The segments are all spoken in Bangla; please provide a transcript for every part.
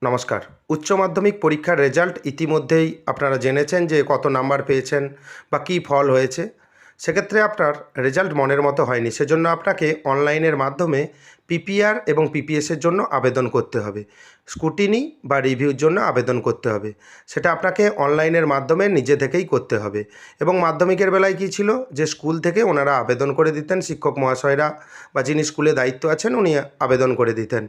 নমস্কার। উচ্চ মাধ্যমিক পরীক্ষার রেজাল্ট ইতিমধ্যেই আপনারা জেনেছেন যে কত নাম্বার পেয়েছেন বা কী ফল হয়েছে। সেক্ষেত্রে আপনার রেজাল্ট মনের মতো হয়নি, সেজন্য আপনাকে অনলাইনের মাধ্যমে পিপিআর এবং পিপিএসের জন্য আবেদন করতে হবে। স্ক্রুটিনি বা রিভিউর জন্য আবেদন করতে হবে। সেটা আপনাকে অনলাইনের মাধ্যমে নিজে থেকেই করতে হবে। এবং মাধ্যমিকের বেলায় কী ছিল, যে স্কুল থেকে ওনারা আবেদন করে দিতেন, শিক্ষক মহাশয়রা বা যিনি স্কুলে দায়িত্ব আছেন উনি আবেদন করে দিতেন।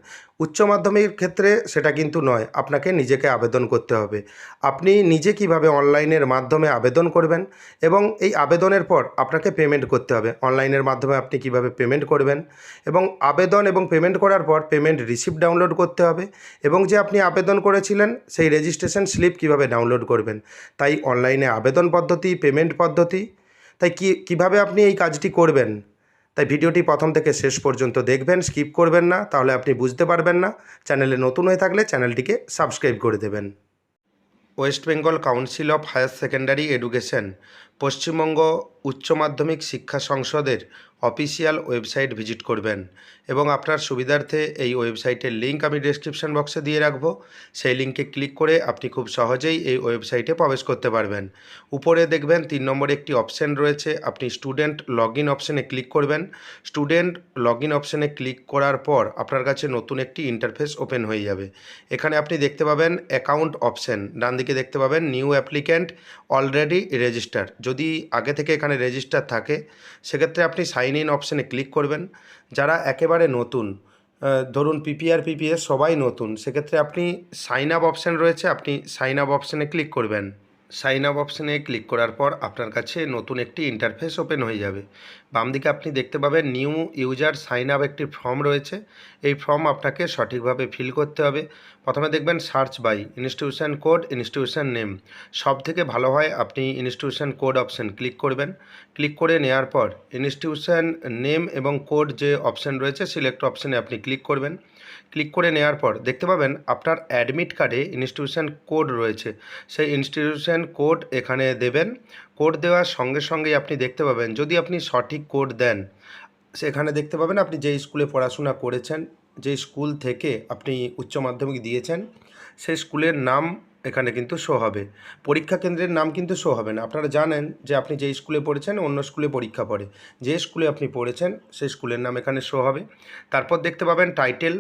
উচ্চ মাধ্যমিকের ক্ষেত্রে সেটা কিন্তু নয়, আপনাকে নিজেকে আবেদন করতে হবে। আপনি নিজে কিভাবে অনলাইনের মাধ্যমে আবেদন করবেন এবং এই আবেদনের পর আপনাকে পেমেন্ট করতে হবে। অনলাইনের মাধ্যমে আপনি কিভাবে পেমেন্ট করবেন এবং আবেদন এবং পেমেন্ট করার পর পেমেন্ট রিসিপ্ট ডাউনলোড করতে হবে এবং যে আপনি আবেদন করেছিলেন সেই রেজিস্ট্রেশন স্লিপ কিভাবে ডাউনলোড করবেন। তাই অনলাইনে আবেদন পদ্ধতি, পেমেন্ট পদ্ধতি, তাই কিভাবে আপনি এই কাজটি করবেন, তাই ভিডিওটি প্রথম থেকে শেষ পর্যন্ত দেখবেন, স্কিপ করবেন না, তাহলে আপনি বুঝতে পারবেন না। চ্যানেলে নতুন হয়ে থাকলে চ্যানেলটিকে সাবস্ক্রাইব করে দেবেন। West Bengal Council of Higher Secondary Education, Paschimbanga উচ্চ মাধ্যমিক শিক্ষা সংসদের অফিসিয়াল ওয়েবসাইট ভিজিট করবেন এবং আপনার সুবিধার্থে এই ওয়েবসাইটের লিঙ্ক আমি ডেসক্রিপশন বক্সে দিয়ে রাখবো। সেই লিঙ্কে ক্লিক করে আপনি খুব সহজেই এই ওয়েবসাইটে প্রবেশ করতে পারবেন। উপরে দেখবেন 3 নম্বরে একটি অপশান রয়েছে, আপনি স্টুডেন্ট লগ ইন অপশানে ক্লিক করবেন। স্টুডেন্ট লগ ইন অপশানে ক্লিক করার পর আপনার কাছে নতুন একটি ইন্টারফেস ওপেন হয়ে যাবে। এখানে আপনি দেখতে পাবেন অ্যাকাউন্ট অপশান, ডান দিকে দেখতে পাবেন নিউ অ্যাপ্লিক্যান্ট অলরেডি রেজিস্টার। যদি আগে থেকে এখানে রেজিস্টার থাকে সেক্ষেত্রে আপনি সাইন ইন অপশানে ক্লিক করবেন। যারা একেবারে নতুন, ধরুন পিপিআর পিপিএস সবাই নতুন, সেক্ষেত্রে আপনি সাইন আপ অপশান রয়েছে, আপনি সাইন আপ অপশানে ক্লিক করবেন। সাইন আপ অপশানে ক্লিক করার পর আপনার কাছে নতুন একটি ইন্টারফেস ওপেন হয়ে যাবে। বাম দিকে আপনি দেখতে পাবেন নিউ ইউজার সাইন আপ একটি ফর্ম রয়েছে। এই ফর্ম আপনাকে সঠিকভাবে ফিল করতে হবে। প্রথমে দেখবেন search by institution code, institution name. সব থেকে ভালো হয় আপনি ইনস্টিটিউশন কোড অপশান ক্লিক করবেন। ক্লিক করে নেওয়ার পর ইনস্টিটিউশন নেম এবং কোড যে অপশান রয়েছে সিলেক্ট অপশানে আপনি ক্লিক করবেন। ক্লিক করে নেওয়ার পর দেখতে পাবেন আপনার অ্যাডমিট কার্ডে ইনস্টিটিউশন কোড রয়েছে, সেই ইনস্টিটিউশন কোড এখানে দেবেন। কোড দেওয়ার সঙ্গে সঙ্গেই আপনি দেখতে পাবেন, যদি আপনি সঠিক কোড দেন সেখানে দেখতে পাবেন আপনি যেই স্কুলে পড়াশোনা করেছেন, যেই স্কুল থেকে আপনি উচ্চ মাধ্যমিক দিয়েছেন সেই স্কুলের নাম এখানে কিন্তু শো হবে। পরীক্ষা কেন্দ্রের নাম কিন্তু শো হবে না। আপনারা জানেন যে আপনি যেই স্কুলে পড়েছেন অন্য স্কুলে পরীক্ষা পড়ে, যে স্কুলে আপনি পড়েছেন সেই স্কুলের নাম এখানে শো হবে। তারপর দেখতে পাবেন টাইটেল।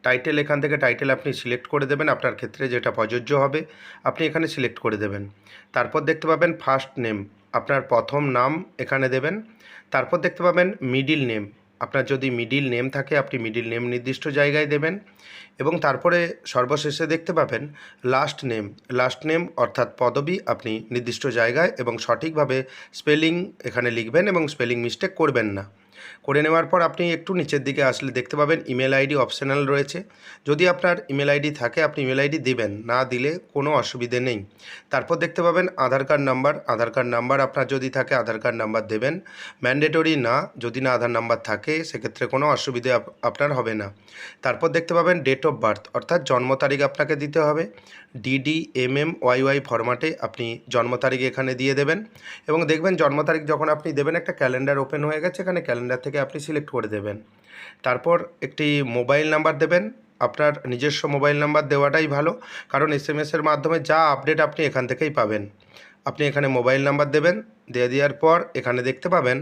টাইটেল, এখান থেকে টাইটেল আপনি সিলেক্ট করে দেবেন, আপনার ক্ষেত্রে যেটা প্রযোজ্য হবে আপনি এখানে সিলেক্ট করে দেবেন। তারপর দেখতে পাবেন ফার্স্ট নেম, আপনার প্রথম নাম এখানে দেবেন। তারপর দেখতে পাবেন মিডিল নেম, আপনার যদি মিডিল নেম থাকে আপনি মিডিল নেম নির্দিষ্ট জায়গায় দেবেন। এবং তারপরে সর্বশেষে দেখতে পাবেন লাস্ট নেম। লাস্ট নেম অর্থাৎ পদবি আপনি নির্দিষ্ট জায়গায় এবং সঠিকভাবে স্পেলিং এখানে লিখবেন এবং স্পেলিং মিস্টেক করবেন না। করে নেওয়ার পর আপনি একটু নিচের দিকে আসলে দেখতে পাবেন ইমেল আইডি অপশনাল রয়েছে। যদি আপনার ইমেল আইডি থাকে আপনি ইমেল আইডি দেবেন, না দিলে কোনো অসুবিধে নেই। তারপর দেখতে পাবেন আধার কার্ড নাম্বার। আধার কার্ড নাম্বার আপনার যদি থাকে আধার কার্ড নাম্বার দেবেন, ম্যান্ডেটরি না, যদি না আধার নাম্বার থাকে সেক্ষেত্রে কোনো অসুবিধে আপনার হবে না। তারপর দেখতে পাবেন ডেট অফ বার্থ অর্থাৎ জন্ম তারিখ আপনাকে দিতে হবে। DDMMYY ফরম্যাটে আপনি জন্ম তারিখ এখানে দিয়ে দেবেন এবং দেখবেন জন্ম তারিখ যখন আপনি দেবেন একটা ক্যালেন্ডার ওপেন হয়ে গেছে, এখানে ক্যালেন্ডার থেকে আপনি সিলেক্ট করে দেবেন। তারপর একটি মোবাইল নাম্বার দেবেন। আপনার নিজস্ব মোবাইল নাম্বার দেওয়াটাই ভালো, কারণ এসএমএসের মাধ্যমে যা আপডেট আপনি এখান থেকেই পাবেন। আপনি এখানে মোবাইল নাম্বার দেবেন। দেওয়ার পর এখানে দেখতে পাবেন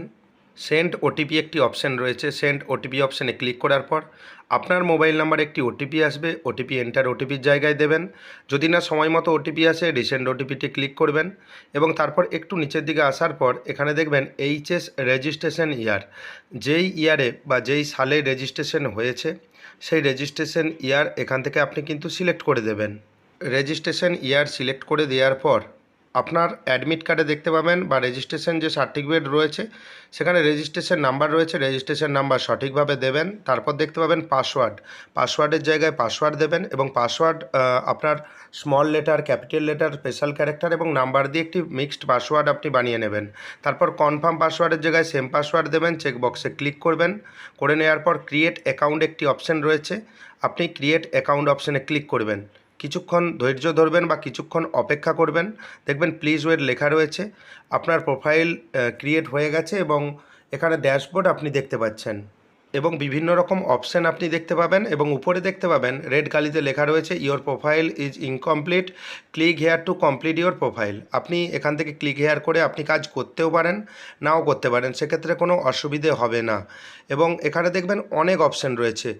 সেন্ড ওটিপি একটি অপশান রয়েছে। সেন্ড ওটিপি অপশানে ক্লিক করার পর আপনার মোবাইল নাম্বারে একটি ওটিপি আসবে, ওটিপি এন্টার ওটিপির জায়গায় দেবেন। যদি না সময় মতো ওটিপি আসে রিসেন্ড ওটিপিতে ক্লিক করবেন এবং তারপর একটু নিচের দিকে আসার পর এখানে দেখবেন এইচএস রেজিস্ট্রেশন ইয়ার, যেই ইয়ারে বা যেই সালে রেজিস্ট্রেশন হয়েছে সেই রেজিস্ট্রেশন ইয়ার এখান থেকে আপনি কিন্তু সিলেক্ট করে দেবেন। রেজিস্ট্রেশন ইয়ার সিলেক্ট করে দেওয়ার পর আপনার অ্যাডমিট কার্ডে দেখতে পাবেন বা রেজিস্ট্রেশন যে সার্টিফিকেট রয়েছে সেখানে রেজিস্ট্রেশন নাম্বার রয়েছে, রেজিস্ট্রেশন নাম্বার সঠিকভাবে দেবেন। তারপর দেখতে পাবেন পাসওয়ার্ড, পাসওয়ার্ডের জায়গায় পাসওয়ার্ড দেবেন এবং পাসওয়ার্ড আপনার small letter, capital letter, special character এবং নাম্বার দিয়ে একটি মিক্সড পাসওয়ার্ড আপনি বানিয়ে নেবেন। তারপর কনফার্ম পাসওয়ার্ডের জায়গায় সেম পাসওয়ার্ড দেবেন, চেকবক্সে ক্লিক করবেন। করে নেওয়ার পর ক্রিয়েট অ্যাকাউন্ট একটি অপশান রয়েছে, আপনি ক্রিয়েট অ্যাকাউন্ট অপশানে ক্লিক করবেন। কিছুক্ষণ ধৈর্য ধরবেন বা কিছুক্ষণ অপেক্ষা করবেন, দেখবেন প্লিজ ওয়েট লেখা রয়েছে। আপনার প্রোফাইল ক্রিয়েট হয়ে গেছে এবং এখানে ড্যাশবোর্ড আপনি দেখতে পাচ্ছেন। এবং বিভিন্ন রকম অপশান আপনি দেখতে পাবেন এবং উপরে দেখতে পাবেন রেড কালিতে লেখা রয়েছে your profile is incomplete, click here to complete your profile. আপনি এখান থেকে ক্লিক হেয়ার করে আপনি কাজ করতেও পারেন, নাও করতে পারেন, সেক্ষেত্রে কোনো অসুবিধে হবে না। এবং এখানে দেখবেন অনেক অপশান রয়েছে,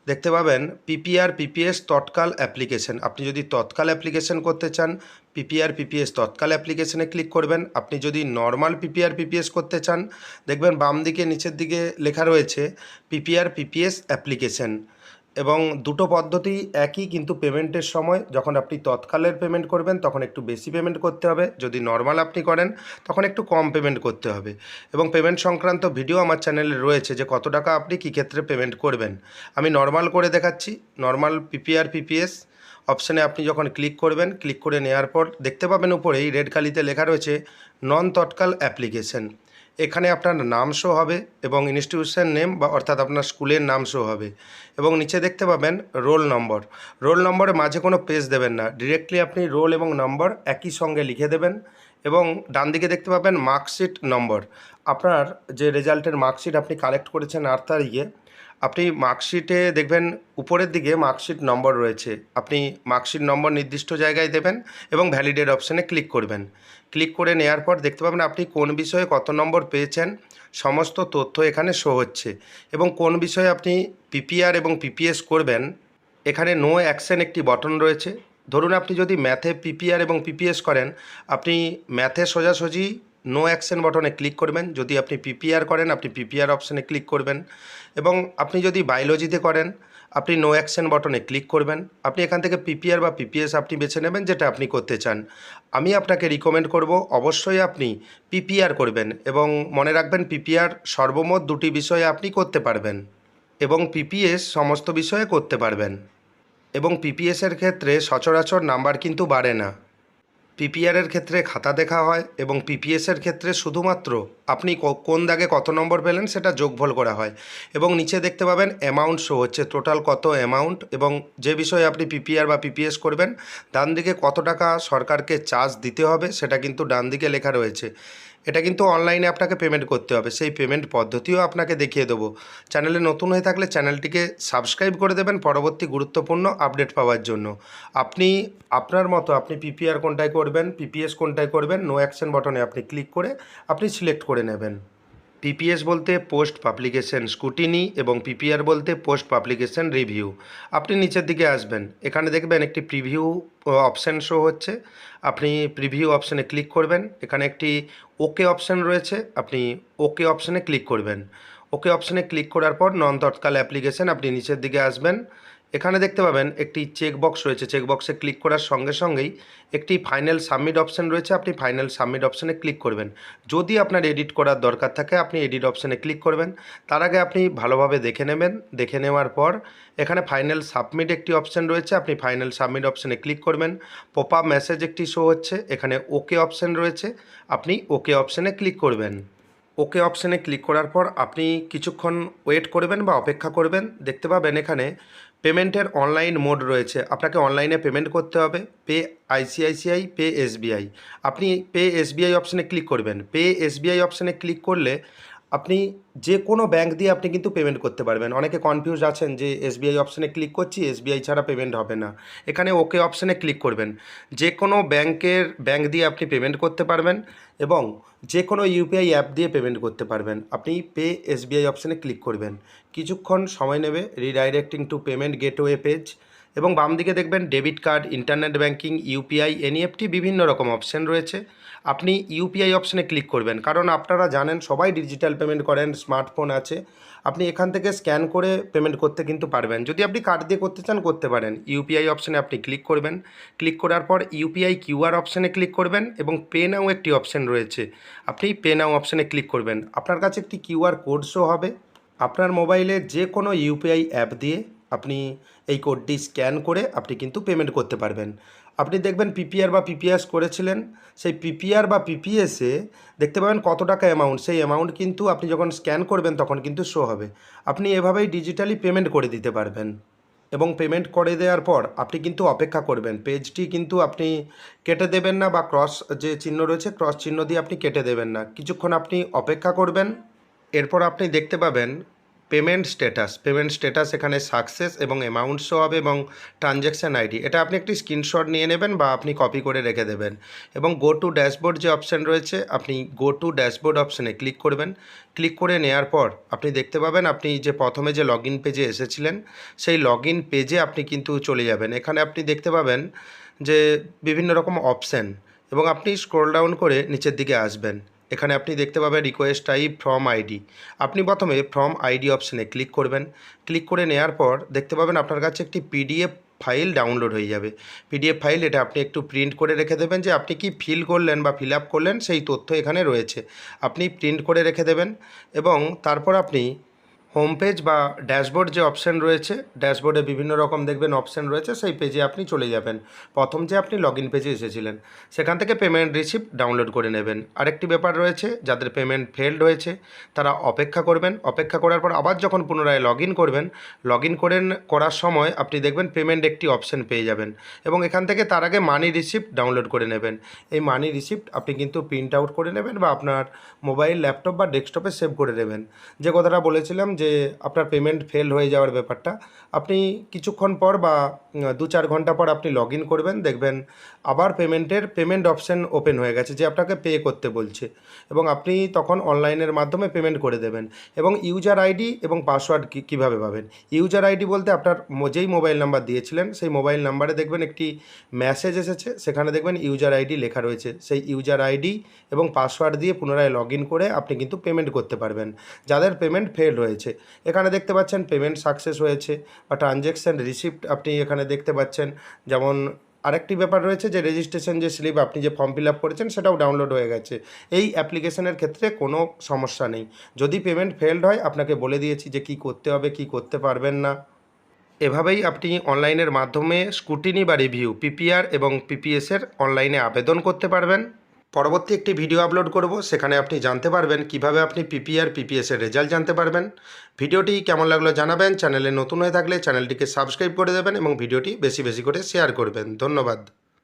দেখতে পাবেন পিপিআর পিপিএস তৎকাল অ্যাপ্লিকেশন। আপনি যদি তৎকাল অ্যাপ্লিকেশন করতে চান পিপিআর পিপিএস তৎকাল অ্যাপ্লিকেশনে ক্লিক করবেন। আপনি যদি নর্মাল পিপিআর পিপিএস করতে চান দেখবেন বাম দিকে নিচের দিকে লেখা রয়েছে পিপিআর পিপিএস অ্যাপ্লিকেশন। এবং দুটো পদ্ধতি একই, কিন্তু পেমেন্টের সময় যখন আপনি তৎকালের পেমেন্ট করবেন তখন একটু বেশি পেমেন্ট করতে হবে, যদি নর্মাল আপনি করেন তখন একটু কম পেমেন্ট করতে হবে। এবং পেমেন্ট সংক্রান্ত ভিডিও আমার চ্যানেলে রয়েছে যে কত টাকা আপনি কী ক্ষেত্রে পেমেন্ট করবেন। আমি নর্মাল করে দেখাচ্ছি। নর্মাল পিপিআর পিপিএস অপশানে আপনি যখন ক্লিক করবেন, ক্লিক করে নেওয়ার পর দেখতে পাবেন উপরেই রেড কালিতে লেখা রয়েছে নন তৎকাল অ্যাপ্লিকেশন। এখানে আপনার নাম শো হবে এবং ইনস্টিটিউশন নেম বা অর্থাৎ আপনার স্কুলের নাম শো হবে এবং নিচে দেখতে পাবেন রোল নম্বর। রোল নম্বরের মাঝে কোনো পেজ দেবেন না, ডিরেক্টলি আপনি রোল এবং নম্বর একই সঙ্গে লিখে দেবেন। এবং ডান দিকে দেখতে পাবেন মার্কশিট নম্বর। আপনার যে রেজাল্টের মার্কশিট আপনি কালেক্ট করেছেন 8 তারিখে, আপনি মার্কশিটে দেখবেন উপরের দিকে মার্কশিট নম্বর রয়েছে। আপনি মার্কশিট নম্বর নির্দিষ্ট জায়গায় দেবেন এবং ভ্যালিডেট অপশানে ক্লিক করবেন। ক্লিক করে নেওয়ার পর দেখতে পাবেন আপনি কোন বিষয়ে কত নম্বর পেয়েছেন সমস্ত তথ্য এখানে শো হচ্ছে। এবং কোন বিষয়ে আপনি পিপিআর এবং পিপিএস করবেন এখানে নো অ্যাকশন একটি বটন রয়েছে। ধরুন আপনি যদি ম্যাথে পিপিআর এবং পিপিএস করেন, আপনি ম্যাথে সোজাসুজি নো অ্যাকশন বটনে ক্লিক করবেন। যদি আপনি পিপিআর করেন আপনি পিপিআর অপশানে ক্লিক করবেন। এবং আপনি যদি বায়োলজিতে করেন আপনি নো অ্যাকশন বটনে ক্লিক করবেন। আপনি এখান থেকে পিপিআর বা পিপিএস আপনি বেছে নেবেন যেটা আপনি করতে চান। আমি আপনাকে রিকমেন্ড করব অবশ্যই আপনি পিপিআর করবেন এবং মনে রাখবেন পিপিআর সর্বমোট 2টি বিষয়ে আপনি করতে পারবেন এবং পিপিএস সমস্ত বিষয়ে করতে পারবেন। এবং পিপিএসের ক্ষেত্রে সচরাচর নাম্বার কিন্তু বাড়ে না। পিপিআরের ক্ষেত্রে খাতা দেখা হয় এবং পিপিএসের ক্ষেত্রে শুধুমাত্র আপনি কোন দাগে কত নম্বর পেলেন সেটা যোগফল করা হয়। এবং নিচে দেখতে পাবেন অ্যামাউন্ট শো হচ্ছে, টোটাল কত অ্যামাউন্ট এবং যে বিষয়ে আপনি পিপিআর বা পিপিএস করবেন ডান দিকে কত টাকা সরকারকে চার্জ দিতে হবে সেটা কিন্তু ডান দিকে লেখা রয়েছে। এটা কিন্তু অনলাইনে আপনাকে পেমেন্ট করতে হবে, সেই পেমেন্ট পদ্ধতিও আপনাকে দেখিয়ে দেবো। চ্যানেলে নতুন হয়ে থাকলে চ্যানেলটিকে সাবস্ক্রাইব করে দেবেন পরবর্তী গুরুত্বপূর্ণ আপডেট পাওয়ার জন্য। আপনি আপনার মতো আপনি পিপিআর কোনটায় করবেন, পিপিএস কোনটায় করবেন, নো অ্যাকশন বটনে আপনি ক্লিক করে আপনি সিলেক্ট করে নেবেন। পিপিএস বলতে পোস্ট পাবলিকেশন স্ক্রুটিনি এবং পিপিআর বলতে পোস্ট পাবলিকেশন রিভিউ। আপনি নিচের দিকে আসবেন, এখানে দেখবেন একটি প্রিভিউ অপশান শো হচ্ছে। আপনি প্রিভিউ অপশানে ক্লিক করবেন, এখানে একটি ওকে অপশান রয়েছে, আপনি ওকে অপশানে ক্লিক করবেন। ওকে অপশানে ক্লিক করার পর নন তৎকাল অ্যাপ্লিকেশন আপনি নিচের দিকে আসবেন। এখানে দেখতে পাবেন একটি চেকবক্স রয়েছে, চেকবক্সে ক্লিক করার সঙ্গে সঙ্গেই একটি ফাইনাল সাবমিট অপশান রয়েছে, আপনি ফাইনাল সাবমিট অপশানে ক্লিক করবেন। যদি আপনার এডিট করার দরকার থাকে আপনি এডিট অপশানে ক্লিক করবেন। তার আগে আপনি ভালোভাবে দেখে নেবেন, দেখে নেওয়ার পর এখানে ফাইনাল সাবমিট একটি অপশান রয়েছে, আপনি ফাইনাল সাবমিট অপশানে ক্লিক করবেন। পপ আপ মেসেজ একটি শো হচ্ছে, এখানে ওকে অপশান রয়েছে, আপনি ওকে অপশানে ক্লিক করবেন। ওকে অপশানে ক্লিক করার পর আপনি কিছুক্ষণ ওয়েট করবেন বা অপেক্ষা করবেন। দেখতে পাবেন এখানে পেমেন্টের অনলাইন মোড রয়েছে, আপনাকে অনলাইনে পেমেন্ট করতে হবে। Pay ICICI, pay SBI. আপনি পে এসবিআই অপশানে ক্লিক করবেন। পে এসবিআই অপশানে ক্লিক করলে আপনি যে কোনো ব্যাঙ্ক দিয়ে আপনি কিন্তু পেমেন্ট করতে পারবেন। অনেকে কনফিউজ আছেন যে এসবিআই অপশানে ক্লিক করছি, এসবিআই ছাড়া পেমেন্ট হবে না। এখানে ওকে অপশানে ক্লিক করবেন। যে কোনো ব্যাঙ্ক দিয়ে আপনি পেমেন্ট করতে পারবেন এবং যে কোনো ইউপিআই অ্যাপ দিয়ে পেমেন্ট করতে পারবেন। আপনি পে এসবিআই অপশানে ক্লিক করবেন, কিছুক্ষণ সময় নেবে redirecting two payment gateway page. এবং বাম দিকে দেখবেন debit card, internet banking, UPI, NEFT বিভিন্ন রকম অপশান রয়েছে। আপনি ইউপিআই অপশানে ক্লিক করবেন, কারণ আপনারা জানেন সবাই ডিজিটাল পেমেন্ট করেন, স্মার্টফোন আছে। আপনি এখান থেকে স্ক্যান করে পেমেন্ট করতে কিন্তু পারবেন। যদি আপনি কার্ড দিয়ে করতে চান করতে পারেন। ইউপিআই অপশানে আপনি ক্লিক করবেন, ক্লিক করার পর ইউপিআই কিউআর অপশানে ক্লিক করবেন এবং পে নাও একটি অপশান রয়েছে, আপনি পে নাও অপশানে ক্লিক করবেন। আপনার কাছে একটি কিউআর কোড শো হবে, আপনার মোবাইলে যে কোনো ইউপিআই অ্যাপ দিয়ে আপনি এই কোডটি স্ক্যান করে আপনি কিন্তু পেমেন্ট করতে পারবেন। আপনি দেখবেন পিপিআর বা পিপিএস করেছিলেন, সেই পিপিআর বা পিপিএসে দেখতে পাবেন কত টাকা অ্যামাউন্ট, সেই অ্যামাউন্ট কিন্তু আপনি যখন স্ক্যান করবেন তখন কিন্তু শো হবে। আপনি এভাবেই ডিজিটালি পেমেন্ট করে দিতে পারবেন এবং পেমেন্ট করে দেওয়ার পর আপনি কিন্তু অপেক্ষা করবেন। পেজটি কিন্তু আপনি কেটে দেবেন না বা ক্রস যে চিহ্ন রয়েছে ক্রস চিহ্ন দিয়ে আপনি কেটে দেবেন না, কিছুক্ষণ আপনি অপেক্ষা করবেন। এরপর আপনি দেখতে পাবেন পেমেন্ট স্ট্যাটাস এখানে সাকসেস এবং অ্যামাউন্ট শো হবে এবং ট্রানজ্যাকশান আইডি, এটা আপনি একটি স্ক্রিনশট নিয়ে নেবেন বা আপনি কপি করে রেখে দেবেন। এবং গো টু ড্যাশবোর্ড যে অপশান রয়েছে, আপনি গো টু ড্যাশবোর্ড অপশানে ক্লিক করবেন। ক্লিক করে নেওয়ার পর আপনি দেখতে পাবেন আপনি যে প্রথমে যে লগ ইন পেজে এসেছিলেন সেই লগ ইন পেজে আপনি কিন্তু চলে যাবেন। এখানে আপনি দেখতে পাবেন যে বিভিন্ন রকম অপশান, এবং আপনি স্ক্রল ডাউন করে নিচের দিকে আসবেন। এখানে আপনি দেখতে পাবেন রিকোয়েস্ট টাইপ ফ্রম আইডি। আপনি প্রথমে ফ্রম আইডি অপশানে ক্লিক করবেন। ক্লিক করে নেওয়ার পর দেখতে পাবেন আপনার কাছে একটি পিডিএফ ফাইল ডাউনলোড হয়ে যাবে। পিডিএফ ফাইল এটা আপনি একটু প্রিন্ট করে রেখে দেবেন, যে আপনি কি ফিল করলেন বা ফিল আপ করলেন সেই তথ্য এখানে রয়েছে। আপনি প্রিন্ট করে রেখে দেবেন এবং তারপর আপনি হোম পেজ বা ড্যাশবোর্ড যে অপশান রয়েছে, ড্যাশবোর্ডে বিভিন্ন রকম দেখবেন অপশান রয়েছে, সেই পেজে আপনি চলে যাবেন। প্রথম যে আপনি লগ ইন পেজে এসেছিলেন সেখান থেকে পেমেন্ট রিসিপ্ট ডাউনলোড করে নেবেন। আরেকটি ব্যাপার রয়েছে, যাদের পেমেন্ট ফেলড হয়েছে তারা অপেক্ষা করবেন। অপেক্ষা করার পর আবার যখন পুনরায় লগ ইন করবেন, লগ ইন করার সময় আপনি দেখবেন পেমেন্ট একটি অপশান পেয়ে যাবেন, এবং এখান থেকে তার আগে মানি রিসিপ্ট ডাউনলোড করে নেবেন। এই মানি রিসিপ্ট আপনি কিন্তু প্রিন্ট আউট করে নেবেন বা আপনার মোবাইল, ল্যাপটপ বা ডেস্কটপে সেভ করে নেবেন। যে কথাটা বলেছিলাম যে আপনার পেমেন্ট ফেল হয়ে যাওয়ার ব্যাপারটা, আপনি কিছুক্ষণ পর বা 2-4 ঘন্টা পর আপনি লগ ইন করবেন, দেখবেন আবার পেমেন্ট অপশান ওপেন হয়ে গেছে, যে আপনাকে পে করতে বলছে, এবং আপনি তখন অনলাইনের মাধ্যমে পেমেন্ট করে দেবেন। এবং ইউজার আইডি এবং পাসওয়ার্ড কীভাবে পাবেন? ইউজার আইডি বলতে আপনার যেই মোবাইল নাম্বার দিয়েছিলেন সেই মোবাইল নাম্বারে দেখবেন একটি মেসেজ এসেছে, সেখানে দেখবেন ইউজার আইডি লেখা রয়েছে। সেই ইউজার আইডি এবং পাসওয়ার্ড দিয়ে পুনরায় লগ ইন করে আপনি কিন্তু পেমেন্ট করতে পারবেন, যাদের পেমেন্ট ফেল হয়েছে। এখানে দেখতে পাচ্ছেন পেমেন্ট সাকসেস হয়েছে বা ট্রানজ্যাকশান রিসিপ্ট আপনি এখানে দেখতে পাচ্ছেন। যেমন আরেকটি ব্যাপার রয়েছে যে রেজিস্ট্রেশন যে স্লিপ আপনি যে ফর্ম ফিল আপ করেছেন সেটাও ডাউনলোড হয়ে গেছে। এই অ্যাপ্লিকেশনের ক্ষেত্রে কোনো সমস্যা নেই। যদি পেমেন্ট ফেলড হয় আপনাকে বলে দিয়েছি যে কী করতে হবে, কী করতে পারবেন না। এভাবেই আপনি অনলাইনের মাধ্যমে স্ক্রুটিনি বা রিভিউ, পিপিআর এবং পিপিএসের অনলাইনে আবেদন করতে পারবেন। পরবর্তী একটি ভিডিও আপলোড করব, সেখানে আপনি জানতে পারবেন কিভাবে আপনি পিপিআর পিপিএসের রেজাল্ট জানতে পারবেন। ভিডিওটি কেমন লাগলো জানাবেন। চ্যানেলে নতুন হয়ে থাকলে চ্যানেলটিকে সাবস্ক্রাইব করে দেবেন এবং ভিডিওটি বেশি বেশি করে শেয়ার করবেন। ধন্যবাদ।